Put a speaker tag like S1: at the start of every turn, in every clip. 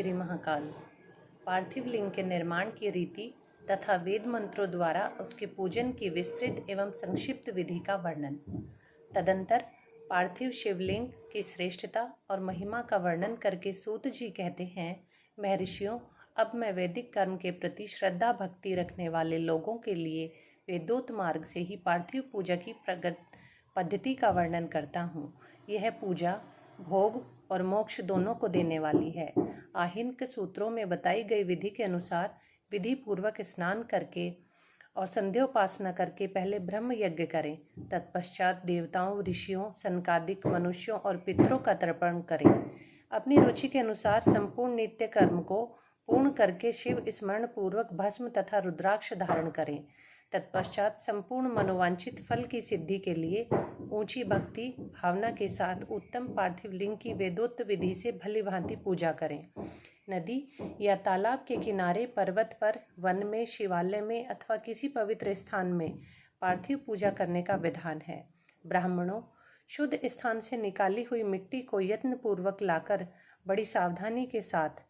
S1: श्री महाकाल। पार्थिव लिंग के निर्माण की रीति तथा वेद मंत्रों द्वारा उसके पूजन की विस्तृत एवं संक्षिप्त विधि का वर्णन। तदंतर पार्थिव शिवलिंग की श्रेष्ठता और महिमा का वर्णन करके सूत जी कहते हैं, महर्षियों, अब मैं वैदिक कर्म के प्रति श्रद्धा भक्ति रखने वाले लोगों के लिए वेदोक्त मार्ग से ही पार्थिव पूजा की प्रगत पद्धति का वर्णन करता हूँ। यह पूजा भोग और मोक्ष दोनों को देने वाली है। आहिन्क सूत्रों में बताई गई विधि के अनुसार विधि पूर्वक स्नान करके और संध्योपासना करके पहले ब्रह्म यज्ञ करें, तत्पश्चात देवताओं, ऋषियों, सनकादिक मनुष्यों और पितरों का तर्पण करें। अपनी रुचि के अनुसार संपूर्ण नित्य कर्म को पूर्ण करके शिव स्मरण पूर्वक भस्म तथा रुद्राक्ष धारण करें। तत्पश्चात संपूर्ण मनोवांछित फल की सिद्धि के लिए ऊंची भक्ति भावना के साथ उत्तम पार्थिव लिंग की वेदोक्त विधि से भली भांति पूजा करें। नदी या तालाब के किनारे, पर्वत पर, वन में, शिवालय में अथवा किसी पवित्र स्थान में पार्थिव पूजा करने का विधान है। ब्राह्मणों, शुद्ध स्थान से निकाली हुई मिट्टी को यत्न पूर्वक लाकर बड़ी सावधानी के साथ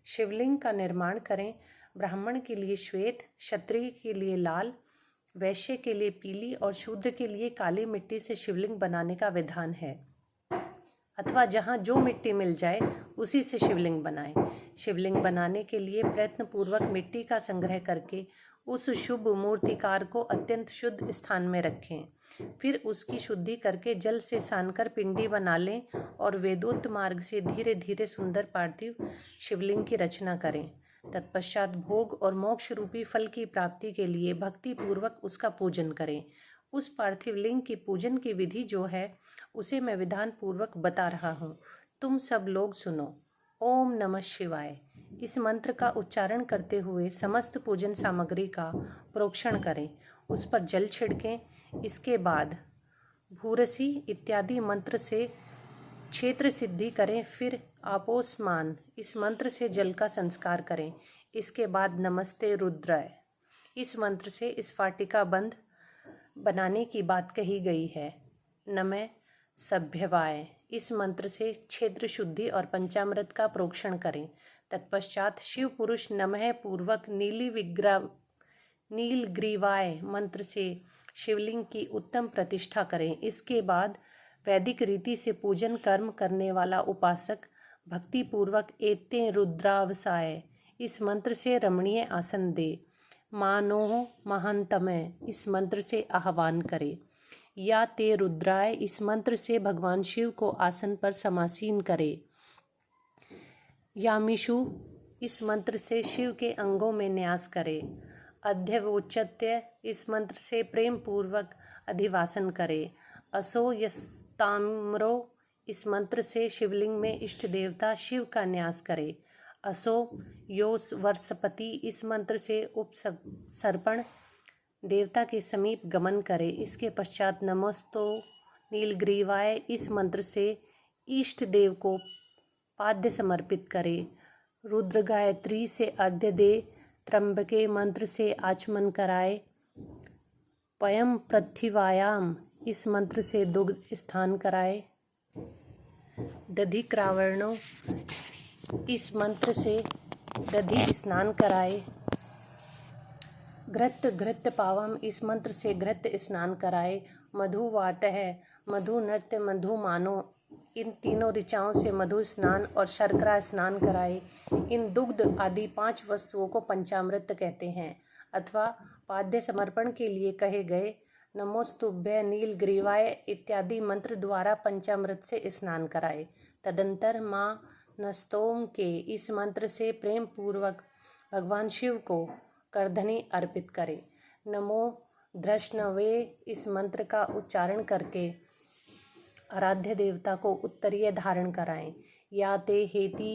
S1: शिवलिंग का निर्माण करें। ब्राह्मण के लिए श्वेत, क्षत्रिय के लिए लाल, वैश्य के लिए पीली और शूद्र के लिए काली मिट्टी से शिवलिंग बनाने का विधान है, अथवा जहाँ जो मिट्टी मिल जाए उसी से शिवलिंग बनाएं। शिवलिंग बनाने के लिए प्रयत्न पूर्वक मिट्टी का संग्रह करके उस शुभ मूर्तिकार को अत्यंत शुद्ध स्थान में रखें। फिर उसकी शुद्धि करके जल से सानकर पिंडी बना लें और वेदोक्त मार्ग से धीरे धीरे सुंदर पार्थिव शिवलिंग की रचना करें। तत्पश्चात भोग और मोक्ष रूपी फल की प्राप्ति के लिए भक्ति पूर्वक उसका पूजन करें। उस पार्थिव लिंग की पूजन की विधि जो है उसे मैं विधान पूर्वक बता रहा हूँ, तुम सब लोग सुनो। ओम नमः शिवाय इस मंत्र का उच्चारण करते हुए समस्त पूजन सामग्री का प्रोक्षण करें, उस पर जल छिड़कें। इसके बाद भूरसी इत्यादि मंत्र से क्षेत्र सिद्धि करें। फिर आपोस्मान इस मंत्र से जल का संस्कार करें। इसके बाद नमस्ते रुद्राय इस मंत्र से इस फाटिका बंध बनाने की बात कही गई है। नमः सभ्यवाय इस मंत्र से क्षेत्र शुद्धि और पंचामृत का प्रोक्षण करें। तत्पश्चात शिव पुरुष नमः पूर्वक नीलग्रीवाय मंत्र से शिवलिंग की उत्तम प्रतिष्ठा करें। इसके बाद वैदिक रीति से पूजन कर्म करने वाला उपासक भक्ति पूर्वक एते रुद्रावसाय इस मंत्र से रमणीय आसन दे। मानो महानतमय इस मंत्र से आह्वान करे। या ते रुद्राय इस मंत्र से भगवान शिव को आसन पर समासीन करे। यामिषु इस मंत्र से शिव के अंगों में न्यास करे। अध्यवोच्यते इस मंत्र से प्रेम पूर्वक अधिवासन करे। असो यस्ताम्रो इस मंत्र से शिवलिंग में इष्ट देवता शिव का न्यास करे। असो योस वर्षपति इस मंत्र से उपसर्पण देवता के समीप गमन करे। इसके पश्चात नमस्तो नीलग्रीवाय इस मंत्र से इष्ट देव को पाद्य समर्पित करे। रुद्र गायत्री से अर्घ्य दे। त्र्यंबके मंत्र से आचमन कराए। पयम पृथ्वीयाम इस मंत्र से दुग्ध स्थान कराए। दधिक्रावर्णो इस मंत्र से दधि स्नान कराए। घृत पावम इस मंत्र से घृत स्नान कराए। मधुवातः मधु नृत्य मधु मानो इन तीनों ऋचाओं से मधु स्नान और शर्करा स्नान कराए। इन दुग्ध आदि 5 वस्तुओं को पंचामृत कहते हैं, अथवा पाद्य समर्पण के लिए कहे गए नमोस्तुभ्य नीलग्रीवाय इत्यादि मंत्र द्वारा पंचामृत से स्नान कराए। तदंतर माँ नस्तोम के इस मंत्र से प्रेम पूर्वक भगवान शिव को करधनी अर्पित करे। नमो धृष्णवे इस मंत्र का उच्चारण करके आराध्य देवता को उत्तरीय धारण कराएं। या ते हेति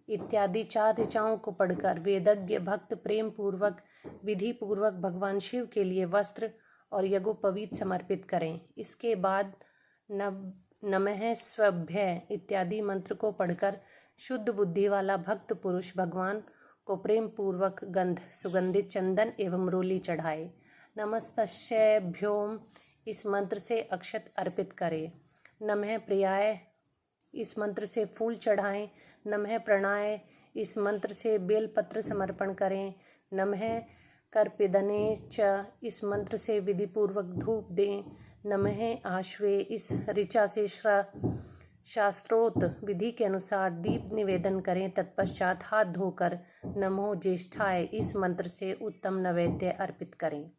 S1: इत्यादि 4 ऋचाओं को पढ़कर वेदज्ञ भक्त प्रेम पूर्वक विधि पूर्वक भगवान शिव के लिए वस्त्र और यज्ञोपवीत समर्पित करें। इसके बाद नमः स्वभ्य इत्यादि मंत्र को पढ़कर शुद्ध बुद्धि वाला भक्त पुरुष भगवान को प्रेम पूर्वक गंध, सुगंधित चंदन एवं रोली चढ़ाए। नमस्तस्यभ्योम इस मंत्र से अक्षत अर्पित करे। नमः प्रियाय इस मंत्र से फूल चढ़ाएं। नमः प्रणाय इस मंत्र से बेलपत्र समर्पण करें। नमः कर्पिदने च, इस मंत्र से विधि पूर्वक धूप दें। नमः आश्वे, इस ऋचा से शास्त्रोक्त विधि के अनुसार दीप निवेदन करें। तत्पश्चात हाथ धोकर नमो ज्येष्ठाय, इस मंत्र से उत्तम नैवेद्य अर्पित करें।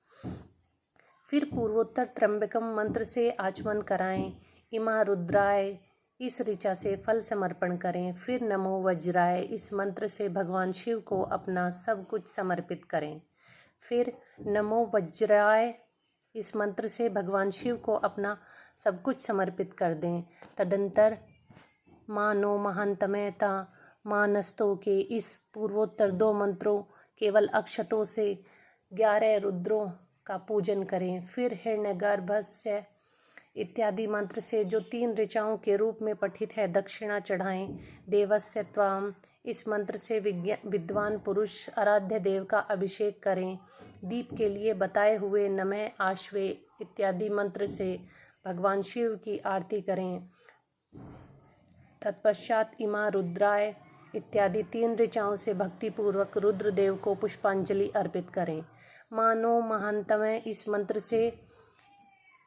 S1: फिर पूर्वोत्तर त्र्यंबकम मंत्र से आचमन कराएं। इमा रुद्राय, इस ऋचा से फल समर्पण करें। फिर नमो वज्राय, इस मंत्र से भगवान शिव को अपना सब कुछ समर्पित करें। फिर नमो वज्राय, इस मंत्र से भगवान शिव को अपना सब कुछ समर्पित कर दें। तदंतर मानो महांतमयता मानस्तों के इस पूर्वोत्तर 2 मंत्रों केवल अक्षतों से 11 रुद्रों का पूजन करें। फिर हिरण्यगर्भस्य इत्यादि मंत्र से जो 3 ऋचाओं के रूप में पठित है दक्षिणा चढ़ाएं। देवस्य त्वाम, इस मंत्र से विद्वान पुरुष आराध्य देव का अभिषेक करें। दीप के लिए बताए हुए नमः आश्वे इत्यादि मंत्र से भगवान शिव की आरती करें। तत्पश्चात इमा रुद्राय इत्यादि 3 ऋचाओं से भक्तिपूर्वक रुद्रदेव को पुष्पांजलि अर्पित करें। मानो महांतमय, इस मंत्र से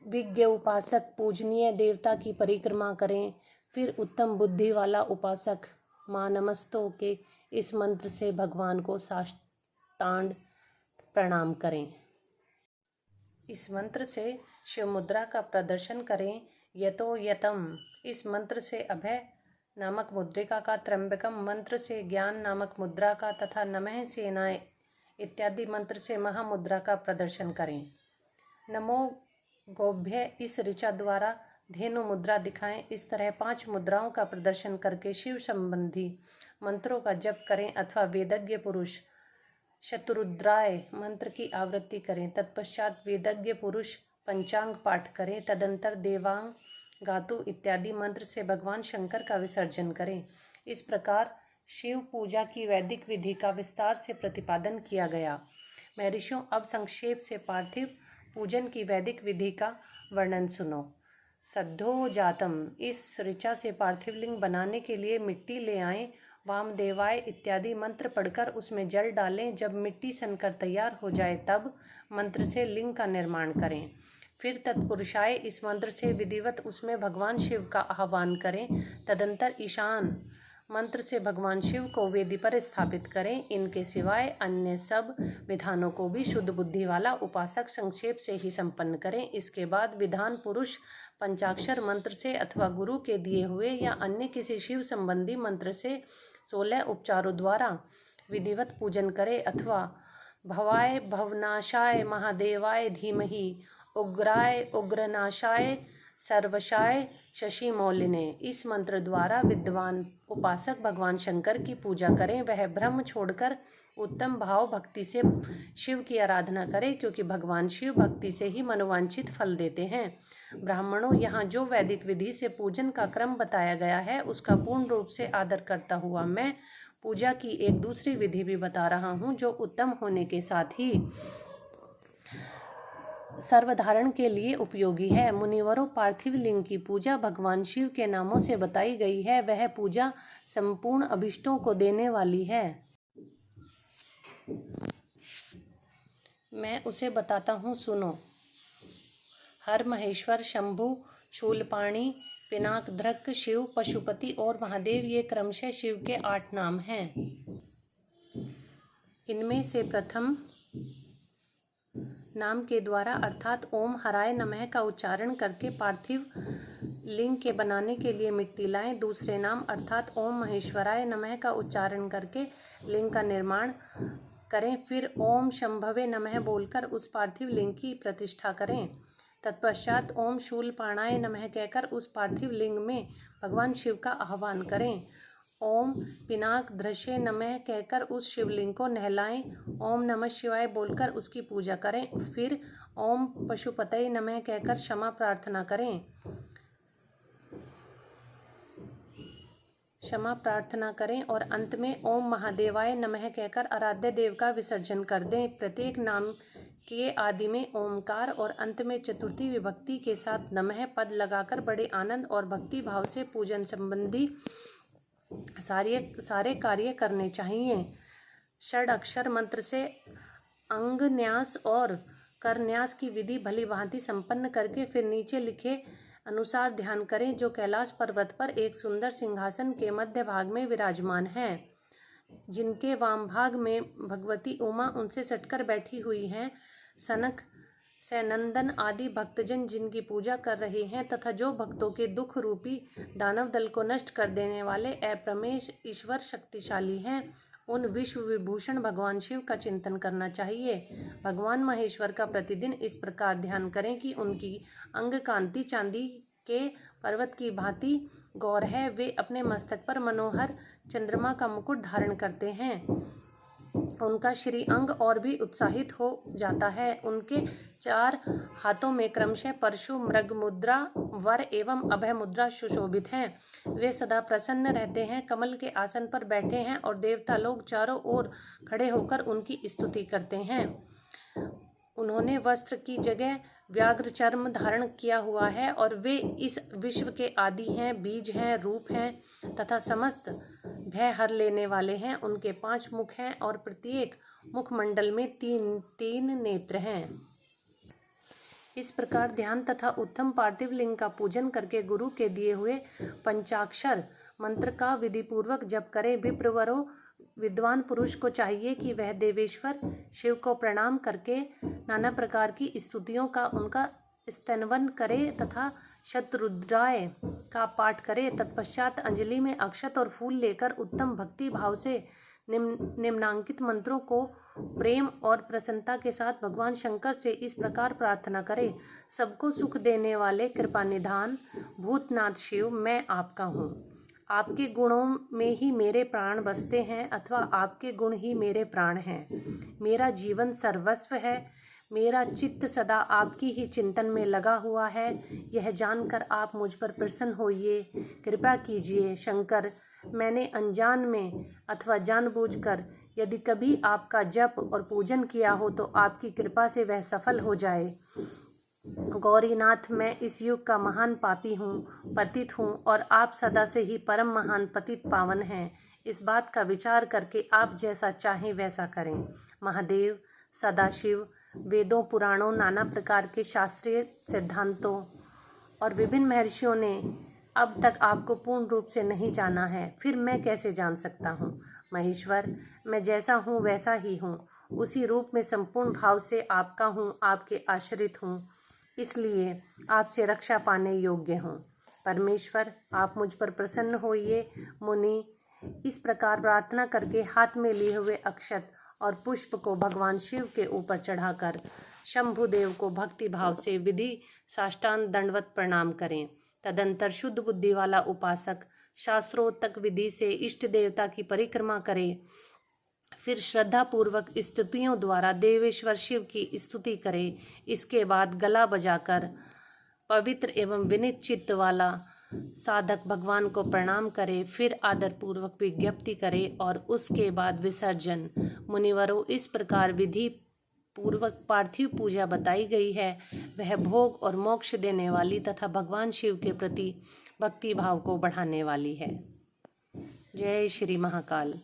S1: विज्ञ उपासक पूजनीय देवता की परिक्रमा करें। फिर उत्तम बुद्धि वाला उपासक मां नमस्तों के इस मंत्र से भगवान को साष्टांग प्रणाम करें। इस मंत्र से शिव मुद्रा का प्रदर्शन करें। यतो यतम, इस मंत्र से अभय नामक मुद्रिका का, त्र्यंबकम मंत्र से ज्ञान नामक मुद्रा का तथा नमः सेनाय इत्यादि मंत्र से महामुद्रा का प्रदर्शन करें। नमो गोभ्य, इस ऋचा द्वारा धेनु मुद्रा दिखाएं। इस तरह 5 मुद्राओं का प्रदर्शन करके शिव संबंधी मंत्रों का जप करें अथवा वेदज्ञ पुरुष शतरुद्राय मंत्र की आवृत्ति करें। तत्पश्चात वेदज्ञ पुरुष पंचांग पाठ करें। तदंतर देवांग गातु इत्यादि मंत्र से भगवान शंकर का विसर्जन करें। इस प्रकार शिव पूजा की वैदिक विधि का विस्तार से प्रतिपादन किया गया। महर्षियों, अब संक्षेप से पार्थिव पूजन की वैदिक विधि का वर्णन सुनो। सद्धो जातम, इस ऋचा से पार्थिव लिंग बनाने के लिए मिट्टी ले आएं। वामदेवाय इत्यादि मंत्र पढ़कर उसमें जल डालें। जब मिट्टी सनकर तैयार हो जाए तब मंत्र से लिंग का निर्माण करें। फिर तत्पुरुषाय, इस मंत्र से विधिवत उसमें भगवान शिव का आह्वान करें। तदंतर ईशान मंत्र से भगवान शिव को वेदी पर स्थापित करें। इनके सिवाय अन्य सब विधानों को भी शुद्ध बुद्धि वाला उपासक संक्षेप से ही संपन्न करें। इसके बाद विधान पुरुष पंचाक्षर मंत्र से अथवा गुरु के दिए हुए या अन्य किसी शिव संबंधी मंत्र से 16 उपचारों द्वारा विधिवत पूजन करे अथवा भवाय भवनाशाय महादेवाय धीमहि उग्राय उग्रनाशाय सर्वशाय शशि मौलिने, इस मंत्र द्वारा विद्वान उपासक भगवान शंकर की पूजा करें। वह ब्रह्म छोड़कर उत्तम भाव भक्ति से शिव की आराधना करें, क्योंकि भगवान शिव भक्ति से ही मनोवांछित फल देते हैं। ब्राह्मणों, यहाँ जो वैदिक विधि से पूजन का क्रम बताया गया है उसका पूर्ण रूप से आदर करता हुआ मैं पूजा की एक दूसरी विधि भी बता रहा हूँ, जो उत्तम होने के साथ ही सर्वधारण के लिए उपयोगी है। मुनिवरों, पार्थिव लिंग की पूजा भगवान शिव के नामों से बताई गई है। वह पूजा संपूर्ण अभिष्टों को देने वाली है। मैं उसे बताता हूँ, सुनो। हर महेश्वर, शंभु, शूलपाणी, पिनाकधृक, शिव, पशुपति और महादेव, ये क्रमशः शिव के 8 नाम हैं। इनमें से प्रथम नाम के द्वारा अर्थात ओम हराय नमः का उच्चारण करके पार्थिव लिंग के बनाने के लिए मिट्टी लाएं। दूसरे नाम अर्थात ओम महेश्वराय नमः का उच्चारण करके लिंग का निर्माण करें। फिर ओम शंभवे नमः बोलकर उस पार्थिव लिंग की प्रतिष्ठा करें। तत्पश्चात ओम शूलपाणाय नमः कहकर उस पार्थिव लिंग में भगवान शिव का आह्वान करें। ओम पिनाकधृषे नमः कहकर उस शिवलिंग को नहलाएं। ओम नमः शिवाय बोलकर उसकी पूजा करें। फिर ओम पशुपतये नमः कहकर क्षमा प्रार्थना करें और अंत में ओम महादेवाय नमः कहकर आराध्य देव का विसर्जन कर दें। प्रत्येक नाम के आदि में ओमकार और अंत में चतुर्थी विभक्ति के साथ नमः पद लगाकर बड़े आनंद और भक्ति भाव से पूजन संबंधी सारे कार्य करने चाहिए। षड अक्षर मंत्र से अंग न्यास और कर न्यास की विधि भली भांति संपन्न करके फिर नीचे लिखे अनुसार ध्यान करें, जो कैलाश पर्वत पर एक सुंदर सिंहासन के मध्य भाग में विराजमान है, जिनके वाम भाग में भगवती उमा उनसे सटकर बैठी हुई हैं। सनक सैनंदन आदि भक्तजन जिनकी पूजा कर रहे हैं तथा जो भक्तों के दुख रूपी दानव दल को नष्ट कर देने वाले अप्रमेय ईश्वर शक्तिशाली हैं, उन विश्व विभूषण भगवान शिव का चिंतन करना चाहिए। भगवान महेश्वर का प्रतिदिन इस प्रकार ध्यान करें कि उनकी अंग कांति चांदी के पर्वत की भांति गौर है। वे अपने मस्तक पर मनोहर चंद्रमा का मुकुट धारण करते हैं। उनका श्री अंग और भी उत्साहित हो जाता है। उनके 4 हाथों में क्रमशः परशु, मृग मुद्रा, वर एवं अभय मुद्रा सुशोभित हैं। वे सदा प्रसन्न रहते हैं, कमल के आसन पर बैठे हैं और देवता लोग चारों ओर खड़े होकर उनकी स्तुति करते हैं। उन्होंने वस्त्र की जगह व्याघ्र चर्म धारण किया हुआ है और वे इस विश्व के आदि हैं, बीज हैं, रूप हैं तथा समस्त भय हर लेने वाले हैं। उनके 5 मुख हैं और प्रत्येक मुखमंडल में 3 नेत्र हैं। इस प्रकार ध्यान तथा उत्तम पार्थिव लिंग का पूजन करके गुरु के दिए हुए पंचाक्षर मंत्र का विधिपूर्वक जप करे। विप्रवरों, विद्वान पुरुष को चाहिए कि वह देवेश्वर शिव को प्रणाम करके नाना प्रकार की स्तुतियों का उनका स्तनवन करे तथा शतरुद्राय का पाठ करे। तत्पश्चात अंजलि में अक्षत और फूल लेकर उत्तम भक्ति भाव से निम्नांकित मंत्रों को प्रेम और प्रसन्नता के साथ भगवान शंकर से इस प्रकार प्रार्थना करे। सबको सुख देने वाले कृपा निधान भूतनाथ शिव, मैं आपका हूँ। आपके गुणों में ही मेरे प्राण बसते हैं अथवा आपके गुण ही मेरे प्राण हैं। मेरा जीवन सर्वस्व है। मेरा चित्त सदा आपकी ही चिंतन में लगा हुआ है। यह जानकर आप मुझ पर प्रसन्न होइए, कृपा कीजिए। शंकर, मैंने अनजान में अथवा जानबूझकर यदि कभी आपका जप और पूजन किया हो तो आपकी कृपा से वह सफल हो जाए। गौरीनाथ, मैं इस युग का महान पापी हूँ, पतित हूँ और आप सदा से ही परम महान पतित पावन हैं। इस बात का विचार करके आप जैसा चाहें वैसा करें। महादेव, सदाशिव, वेदों, पुराणों, नाना प्रकार के शास्त्रीय सिद्धांतों और विभिन्न महर्षियों ने अब तक आपको पूर्ण रूप से नहीं जाना है, फिर मैं कैसे जान सकता हूँ। महेश्वर, मैं जैसा हूँ वैसा ही हूँ, उसी रूप में संपूर्ण भाव से आपका हूँ, आपके आश्रित हूँ, इसलिए आपसे रक्षा पाने योग्य हूँ। परमेश्वर, आप मुझ पर प्रसन्न होइए। मुनि इस प्रकार प्रार्थना करके हाथ में लिए हुए अक्षत और पुष्प को भगवान शिव के ऊपर चढ़ाकर शंभुदेव को भक्ति भाव से विधि साष्टांग दंडवत प्रणाम करें। तदंतर शुद्ध बुद्धि वाला उपासक शास्त्रोक्त विधि से इष्ट देवता की परिक्रमा करे। फिर श्रद्धा पूर्वक स्तुतियों द्वारा देवेश्वर शिव की स्तुति करे। इसके बाद गला बजाकर पवित्र एवं विनीत चित्त वाला साधक भगवान को प्रणाम करे, फिर आदर पूर्वक विज्ञप्ति करे और उसके बाद विसर्जन। मुनिवरों, इस प्रकार विधि पूर्वक पार्थिव पूजा बताई गई है, वह भोग और मोक्ष देने वाली तथा भगवान शिव के प्रति भक्ति भाव को बढ़ाने वाली है। जय श्री महाकाल।